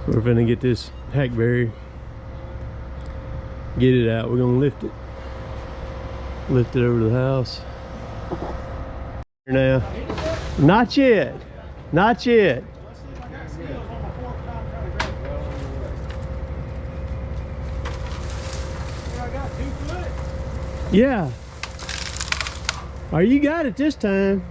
We're gonna get this hackberry, get it out. We're gonna lift it over to the house. Now, not yet, not yet. Yeah. Oh, you got it this time.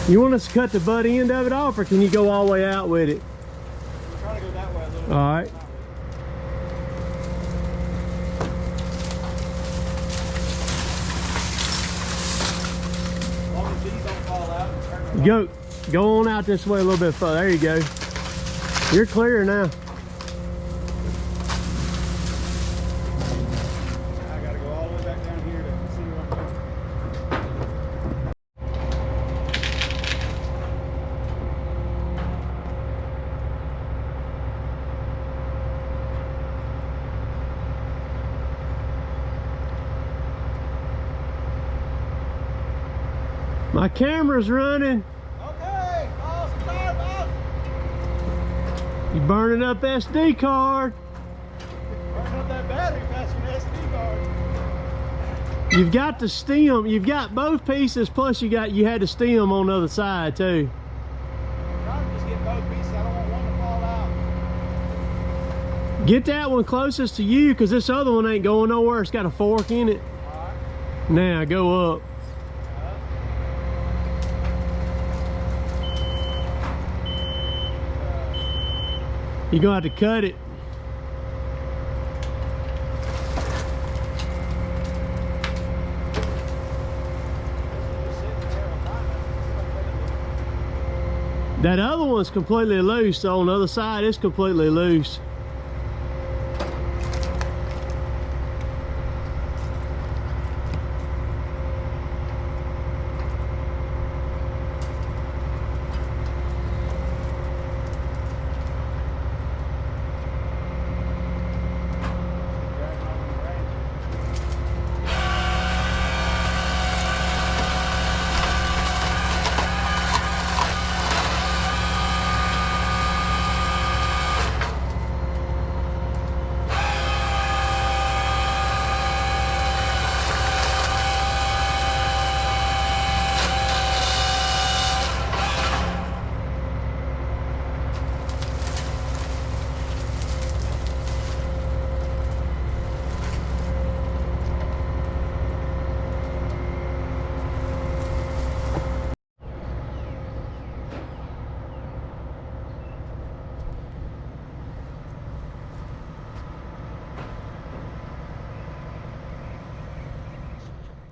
You want us to cut the butt end of it off, or can you go all the way out with it? I'm trying to go that way a little bit. All right. As long as these don't fall out and turn Go on out this way a little bit further. There you go. You're clear now. I gotta go all the way back down here to see what I'm doing. My camera's running. Okay, boss, sorry, boss. You burning up SD card. Burning up that battery past an SD card. You've got the stem. You've got both pieces. Plus, you had the stem on the other side too. I'm trying to just get both pieces. I don't want one to fall out. Get that one closest to you, because this other one ain't going nowhere. It's got a fork in it. All right. Now go up. You're gonna have to cut it. That other one's completely loose, so on the other side it's completely loose.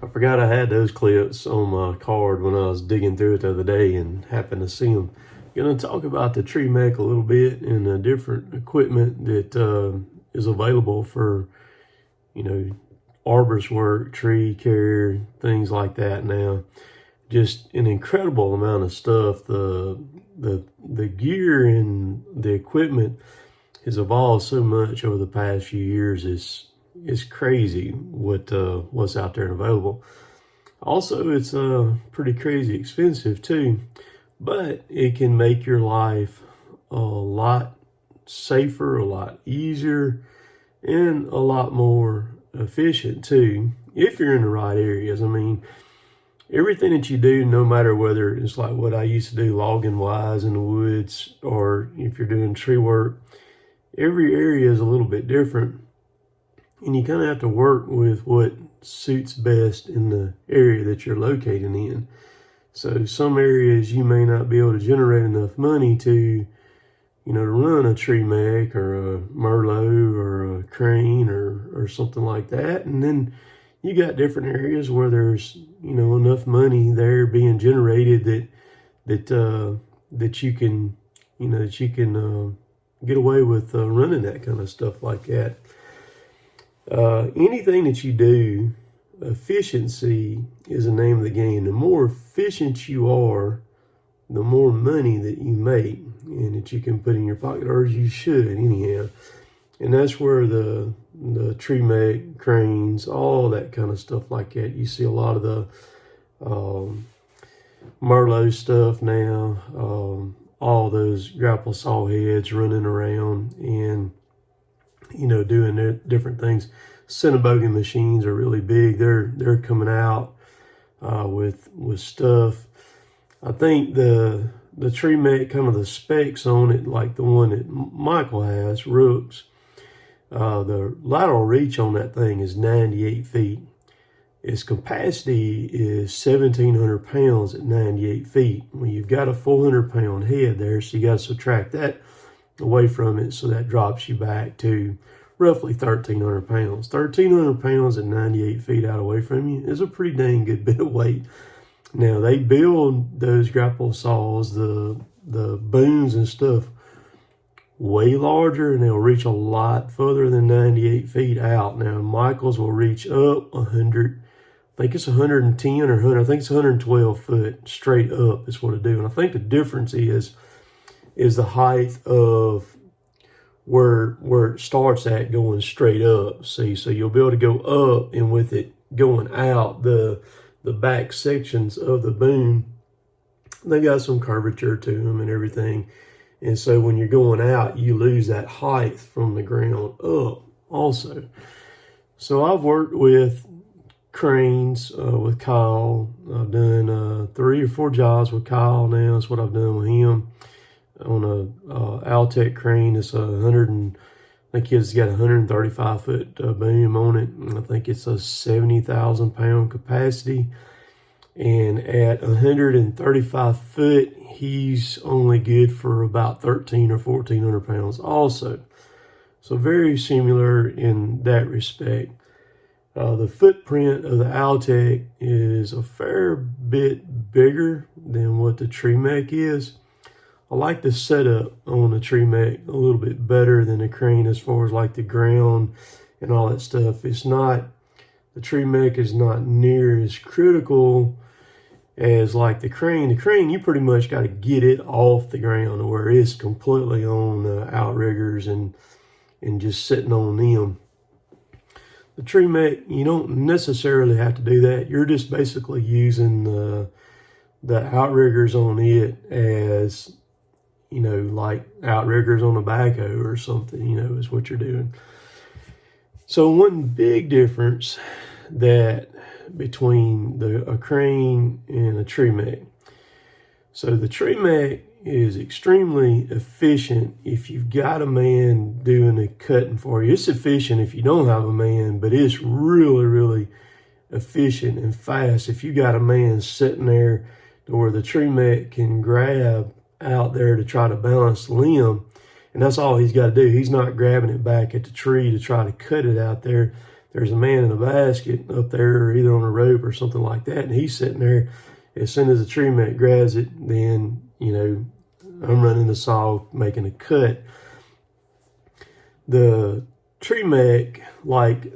I forgot I had those clips on my card when I was digging through it the other day and happened to see them. Going to talk about the Tremec a little bit and the different equipment that is available for, you know, arborist work, tree care, things like that now. Just an incredible amount of stuff. The gear and the equipment has evolved so much over the past few years. It's crazy what's out there and available. Also, it's pretty crazy expensive too, but it can make your life a lot safer, a lot easier, and a lot more efficient too, if you're in the right areas. I mean, everything that you do, no matter whether it's like what I used to do logging wise in the woods, or if you're doing tree work, every area is a little bit different. And you kind of have to work with what suits best in the area that you're located in. So some areas you may not be able to generate enough money to, you know, to run a Tremec or a Merlot or a Crane or something like that. And then you got different areas where there's, you know, enough money there being generated that you can, you know, that you can get away with running that kind of stuff like that. Anything that you do, efficiency is the name of the game. The more efficient you are, the more money that you make and that you can put in your pocket, or you should anyhow. And that's where the Tremec, cranes, all that kind of stuff like that. You see a lot of Merlot stuff now, all those grapple saw heads running around and, doing their different things. Cinnabogan machines are really big. They're coming out with stuff. I think the TreeMech, kind of the specs on it, like the one that Michael has, Rooks, the lateral reach on that thing is 98 feet. Its capacity is 1,700 pounds at 98 feet. Well, you've got a 400-pound head there, so you got to subtract that away from it, so that drops you back to roughly 1,300 pounds. 1,300 pounds at 98 feet out away from you is a pretty dang good bit of weight. Now, they build those grapple saws, the booms and stuff, way larger, and they'll reach a lot further than 98 feet out. Now, Michael's will reach up 100, I think it's 110 or 100, I think it's 112 foot straight up is what it do. And I think the difference is the height of where it starts at going straight up. See, so you'll be able to go up, and with it going out, the back sections of the boom, they got some curvature to them and everything. And so when you're going out, you lose that height from the ground up also. So I've worked with cranes with Kyle. I've done 3 or 4 jobs with Kyle now. That's what I've done with him on a Altec crane. It's I think it's got a 135 foot boom on it. And I think it's a 70,000 pound capacity. And at 135 foot, he's only good for about 1,300 or 1,400 pounds also. So very similar in that respect. The footprint of the Altec is a fair bit bigger than what the TreeMech is. I like the setup on the TreeMech a little bit better than the crane as far as like the ground and all that stuff. The TreeMech is not near as critical as like the crane. The crane, you pretty much got to get it off the ground where it's completely on outriggers and just sitting on them. The TreeMech, you don't necessarily have to do that. You're just basically using the outriggers on it as, like outriggers on a backhoe or something, is what you're doing. So one big difference between a crane and a TreeMech. So the TreeMech is extremely efficient if you've got a man doing the cutting for you. It's efficient if you don't have a man, but it's really, really efficient and fast if you got a man sitting there to where the TreeMech can grab out there to try to balance the limb, and that's all he's got to do. He's not grabbing it back at the tree to try to cut it out there. There's a man in a basket up there, either on a rope or something like that, and he's sitting there. As soon as the TreeMech grabs it, then, I'm running the saw, making a cut. The TreeMech, like,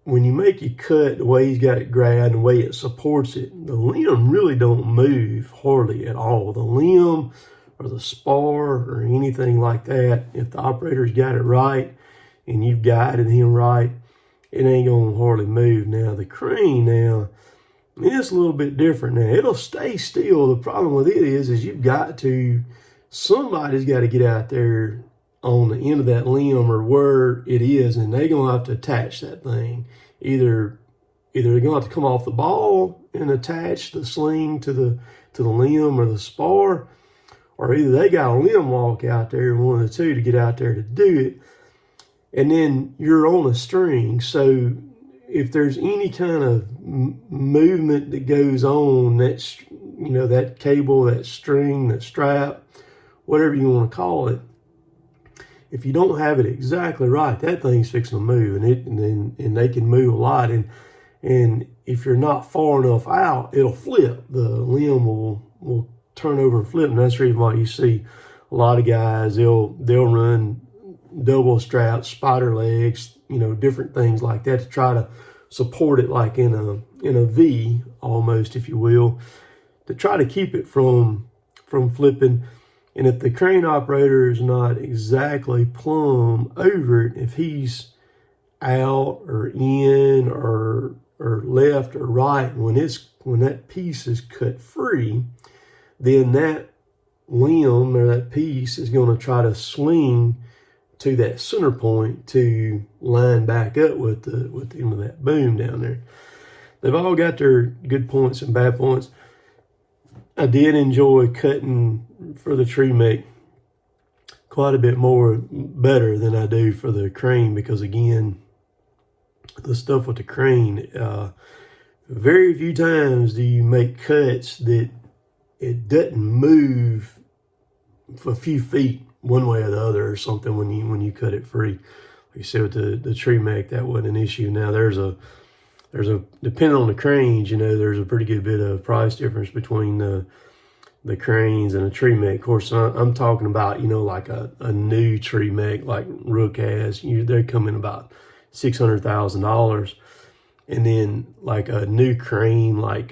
when you make your cut, the way he's got it grabbed, the way it supports it, the limb really don't move hardly at all. The limb or the spar or anything like that, if the operator's got it right and you've guided him right, it ain't going to hardly move. Now, the crane now, it's a little bit different now. It'll stay still. The problem with it is somebody's got to get out there on the end of that limb or where it is, and they're going to have to attach that thing. Either they're going to have to come off the ball and attach the sling to the limb or the spar, or either they got a limb walk out there, one of the two, to get out there to do it. And then you're on a string, so if there's any kind of movement that goes on, that's, that cable, that string, that strap, whatever you want to call it, if you don't have it exactly right, that thing's fixing to move, and they can move a lot. And if you're not far enough out, it'll flip. The limb will turn over and flip, and that's the reason why you see a lot of guys, they'll run double straps, spider legs, different things like that to try to support it, like in a V almost, if you will, to try to keep it from flipping. And if the crane operator is not exactly plumb over it, if he's out or in or or left or right, when that piece is cut free, then that limb or that piece is going to try to swing to that center point to line back up with the end of that boom down there. They've all got their good points and bad points. I did enjoy cutting for the Tree Mech quite a bit better than I do for the crane, because again, the stuff with the crane, very few times do you make cuts that it doesn't move for a few feet one way or the other or something when you cut it free. Like you said with the Tree Mech, that wasn't an issue. Now there's a depending on the cranes, there's a pretty good bit of price difference between the cranes and a Tree Mech. Of course, I'm talking about, like a new Tree Mech like Rook has. They're coming about $600,000. And then like a new crane like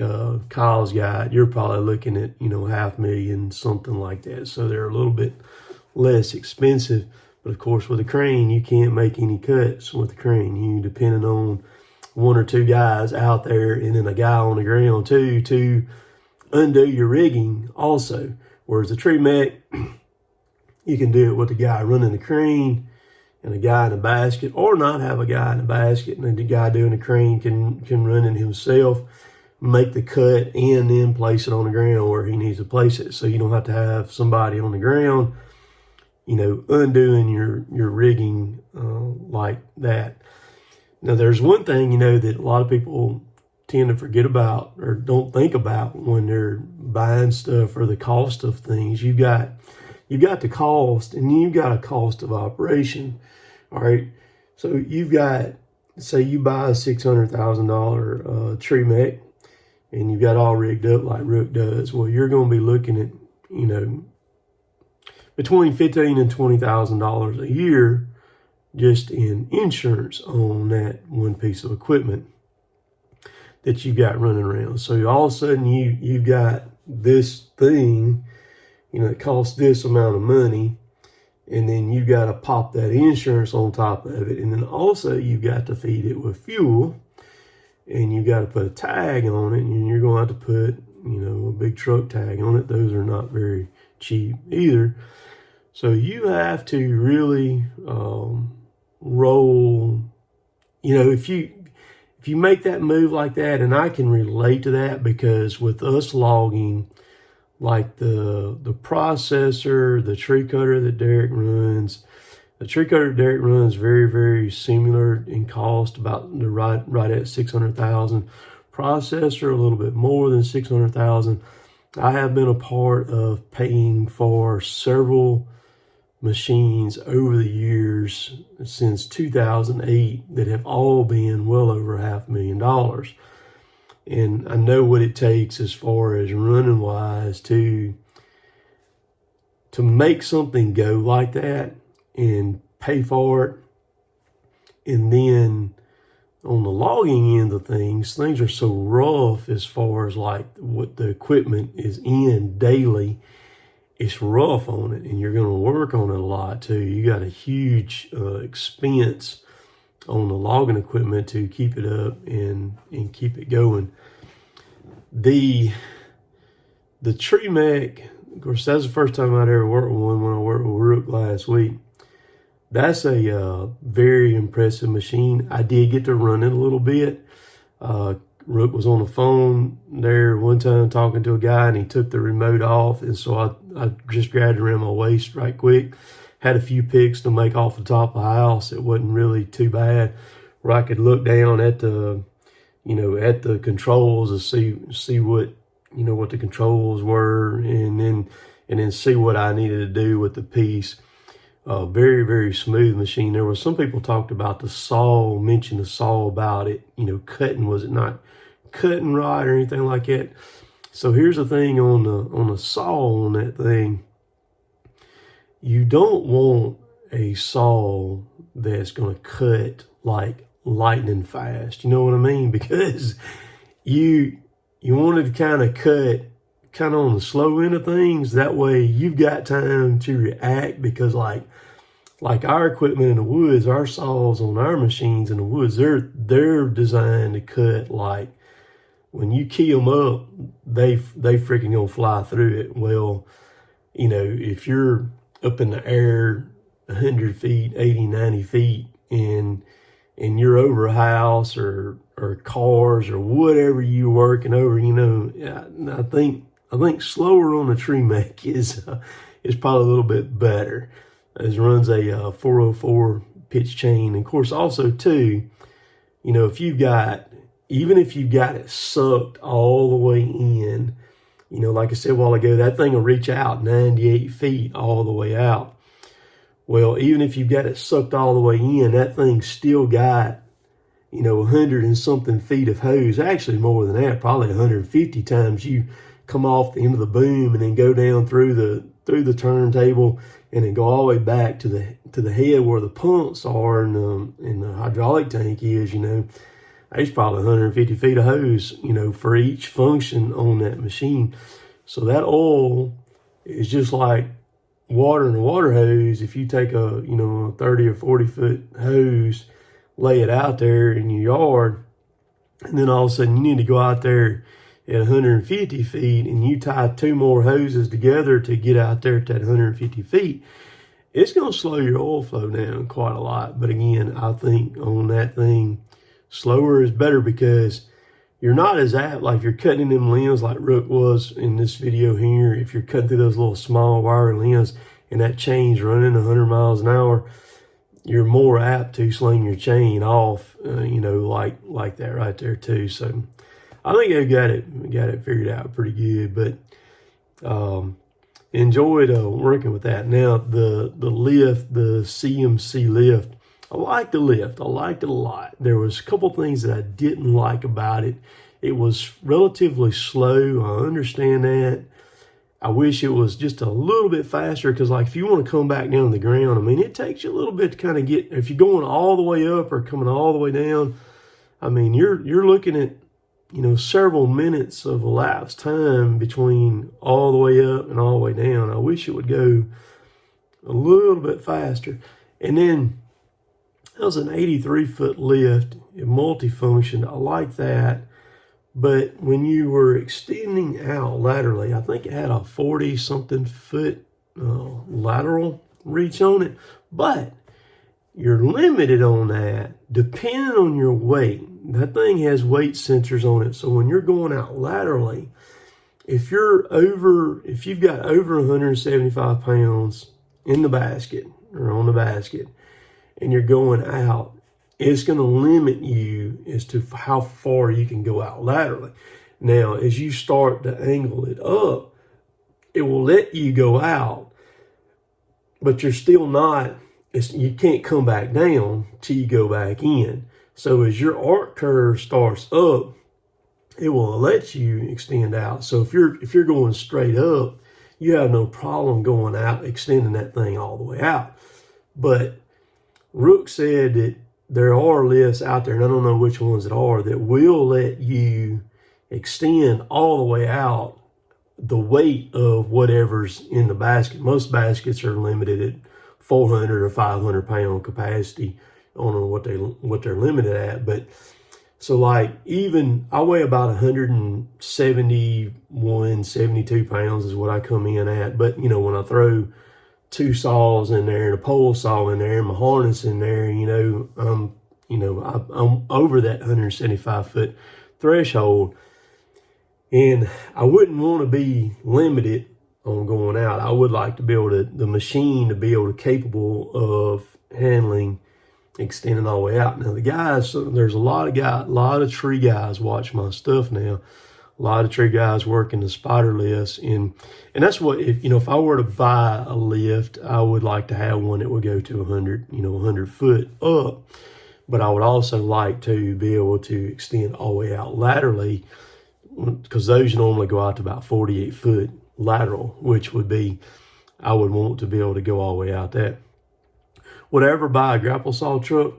Kyle's got, you're probably looking at, $500,000, something like that. So they're a little bit less expensive. But of course, with a crane, you can't make any cuts with the crane. You depending on one or two guys out there and then a guy on the ground too to undo your rigging also. Whereas the Tree Mech, you can do it with the guy running the crane and a guy in a basket, or not have a guy in a basket, and then the guy doing the crane can run it himself, make the cut, and then place it on the ground where he needs to place it. So you don't have to have somebody on the ground, undoing your rigging like that. Now, there's one thing, that a lot of people tend to forget about or don't think about when they're buying stuff, or the cost of things. You've got the cost, and you've got a cost of operation. All right. So you've got, say you buy a $600,000 Tree Mech, and you've got all rigged up like Rook does. Well, you're going to be looking at, between $15,000 and $20,000 a year just in insurance on that one piece of equipment that you've got running around. So all of a sudden you've got this thing, it costs this amount of money, and then you've got to pop that insurance on top of it. And then also you've got to feed it with fuel, and you've got to put a tag on it, and you're going to have to put, a big truck tag on it. Those are not very cheap either. So you have to really roll, if you make that move like that, and I can relate to that, because with us logging, like the processor, the tree cutter that Derek runs, the tree cutter Derek runs very, very similar in cost, about right at $600,000. Processor a little bit more than $600,000. I have been a part of paying for several machines over the years since 2008 that have all been well over $500,000. And I know what it takes as far as running wise to make something go like that and pay for it. And then on the logging end of things are so rough as far as like what the equipment is in daily. It's rough on it, and you're going to work on it a lot too. You got a huge expense on the logging equipment to keep it up and keep it going. The Tree Mech, of course, that's the first time I'd ever worked with one when I worked with Rook last week. That's a very impressive machine. I did get to run it a little bit. Rook was on the phone there one time talking to a guy, and he took the remote off, and so I just grabbed it around my waist right quick. Had a few picks to make off the top of the house. It wasn't really too bad, where I could look down at the controls and see what what the controls were, and then see what I needed to do with the piece. Very, very smooth machine. There were some people talked about mentioned the saw about it, cutting. Was it not cutting right or anything like that? So here's the thing on the saw on that thing. You don't want a saw that's going to cut like lightning fast. You know what I mean? Because you want it to kind of cut kind of on the slow end of things. That way you've got time to react, because like like our equipment in the woods, our saws on our machines in the woods, they're designed to cut like, when you key them up, they freaking gonna fly through it. Well, you know, if you're up in the air 100 feet, 80, 90 feet, and you're over a house or cars or whatever you're working over, you know, I think slower on the tree mech is probably a little bit better. It runs a 404 pitch chain. And of course, also too, you know, even if you've got it sucked all the way in, you know, like I said a while ago, that thing will reach out 98 feet all the way out. Well, even if you've got it sucked all the way in, that thing still got, you know, 100 and something feet of hose. Actually more than that, probably 150 times you come off the end of the boom and then go down through the turntable and then go all the way back to the head where the pumps are and the hydraulic tank is, you know. There's probably 150 feet of hose, you know, for each function on that machine. So that oil is just like water in a water hose. If you take a, you know, a 30 or 40 foot hose, lay it out there in your yard, and then all of a sudden you need to go out there at 150 feet and you tie 2 more hoses together to get out there to that 150 feet, it's going to slow your oil flow down quite a lot. But again, I think on that thing, slower is better because you're not as apt, like if you're cutting them limbs like Rook was in this video here, if you're cutting through those little small wire limbs and that chain's running 100 miles an hour, you're more apt to sling your chain off, you know, like that right there too. So I think I got it figured out pretty good, but enjoyed working with that. Now the lift, the CMC lift, I like the lift. I liked it a lot. There was a couple things that I didn't like about it. It was relatively slow. I understand that. I wish it was just a little bit faster because, like, if you want to come back down to the ground, I mean, it takes you a little bit to kind of get, if you're going all the way up or coming all the way down, I mean, you're looking at, you know, several minutes of elapsed time between all the way up and all the way down. I wish it would go a little bit faster. And then that was an 83-foot lift. It multifunctioned. I like that. But when you were extending out laterally, I think it had a 40-something foot lateral reach on it. But you're limited on that depending on your weight. That thing has weight sensors on it. So when you're going out laterally, if you've got over 175 pounds in the basket or on the basket, and you're going out, it's going to limit you as to how far you can go out laterally. Now, as you start to angle it up, it will let you go out, but you're still not, you can't come back down till you go back in. So as your arc curve starts up, it will let you extend out. So if you're going straight up, you have no problem going out, extending that thing all the way out. But Rook said that there are lifts out there, and I don't know which ones it are, that will let you extend all the way out the weight of whatever's in the basket. Most baskets are limited at 400 or 500 pound capacity on what they're limited at. But so like, even I weigh about 171, 72 pounds is what I come in at. But you know, when I throw 2 saws in there and a pole saw in there and my harness in there, I'm over that 175 foot threshold, and I wouldn't want to be limited on going out. I would like to be able to, the machine to be able to capable of handling extending all the way out. Now the guys, there's a lot of tree guys watch my stuff now. A lot of tree guys working the spider lifts, and that's what, if I were to buy a lift, I would like to have one that would go to 100 foot up. But I would also like to be able to extend all the way out laterally, because those normally go out to about 48 foot lateral, which would be, I would want to be able to go all the way out that. Would I ever buy a grapple saw truck?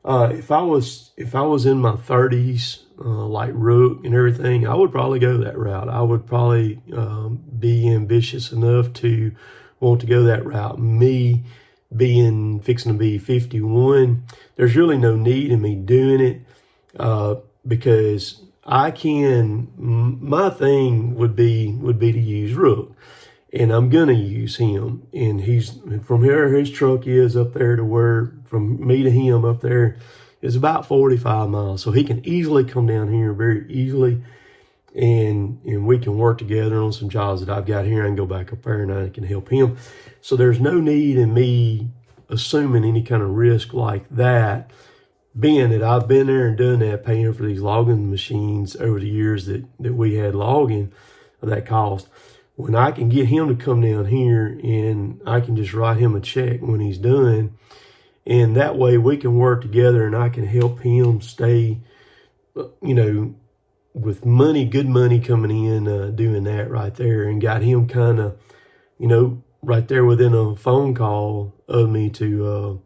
If I was in my 30s, like Rook and everything, I would probably go that route. I would probably be ambitious enough to want to go that route. Me, fixing to be 51, there's really no need in me doing it, because my thing would be to use Rook, and I'm gonna use him. And he's from here, his truck is up there to where from me to him up there is about 45 miles, so he can easily come down here very easily, and we can work together on some jobs that I've got here. I can go back up there and I can help him. So there's no need in me assuming any kind of risk like that, being that I've been there and done that, paying for these logging machines over the years that we had logging of that cost. When I can get him to come down here and I can just write him a check when he's done, and that way we can work together and I can help him stay, with money, good money coming in, doing that right there, and got him kind of, right there within a phone call of me to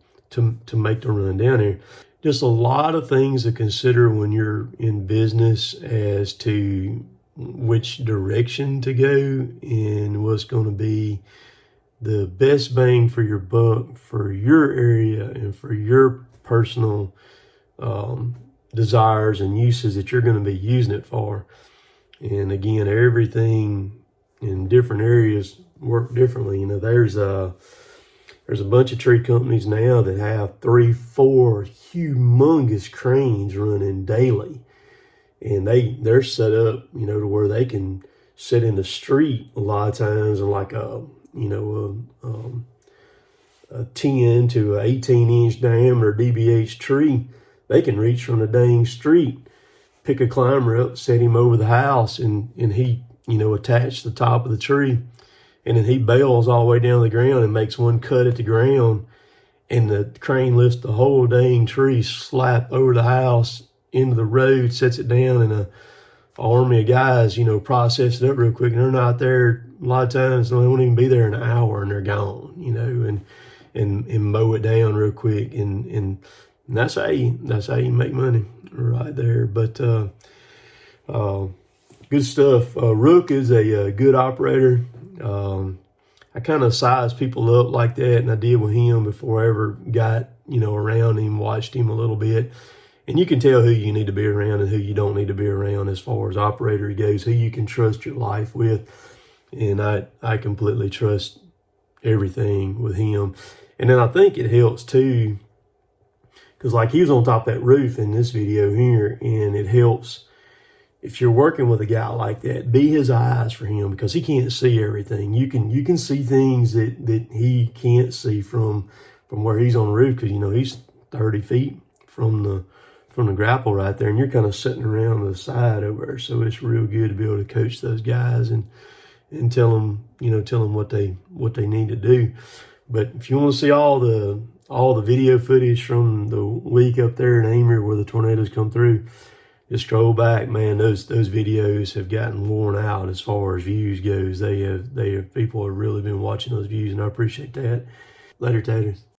make the run down there. Just a lot of things to consider when you're in business as to which direction to go and what's going to be the best bang for your buck for your area and for your personal desires and uses that you're going to be using it for. And again, everything in different areas work differently. There's a bunch of tree companies now that have 3-4 humongous cranes running daily, and they're set up, to where they can sit in the street a lot of times, and like a 10 to 18-inch diameter DBH tree, they can reach from the dang street, pick a climber up, set him over the house, and he, attach the top of the tree, and then he bails all the way down the ground and makes one cut at the ground, and the crane lifts the whole dang tree slap over the house into the road, sets it down, and a army of guys, process it up real quick, and they're not there a lot of times. They won't even be there in an hour, and they're gone, and mow it down real quick, and that's how you make money right there. But good stuff. Rook is a good operator. I kind of sized people up like that, and I did with him before I ever got around him, watched him a little bit. And you can tell who you need to be around and who you don't need to be around as far as operator goes, who you can trust your life with. And I completely trust everything with him. And then I think it helps too, because like he was on top of that roof in this video here, and it helps if you're working with a guy like that, be his eyes for him, because he can't see everything. You can see things that he can't see from where he's on the roof, because he's 30 feet from the grapple right there, and you're kind of sitting around to the side over there. So it's real good to be able to coach those guys and tell them what they need to do. But if you want to see all the video footage from the week up there in Amory where the tornadoes come through, just scroll back, man. Those videos have gotten worn out as far as views goes. People have really been watching those views, and I appreciate that. Later, taters.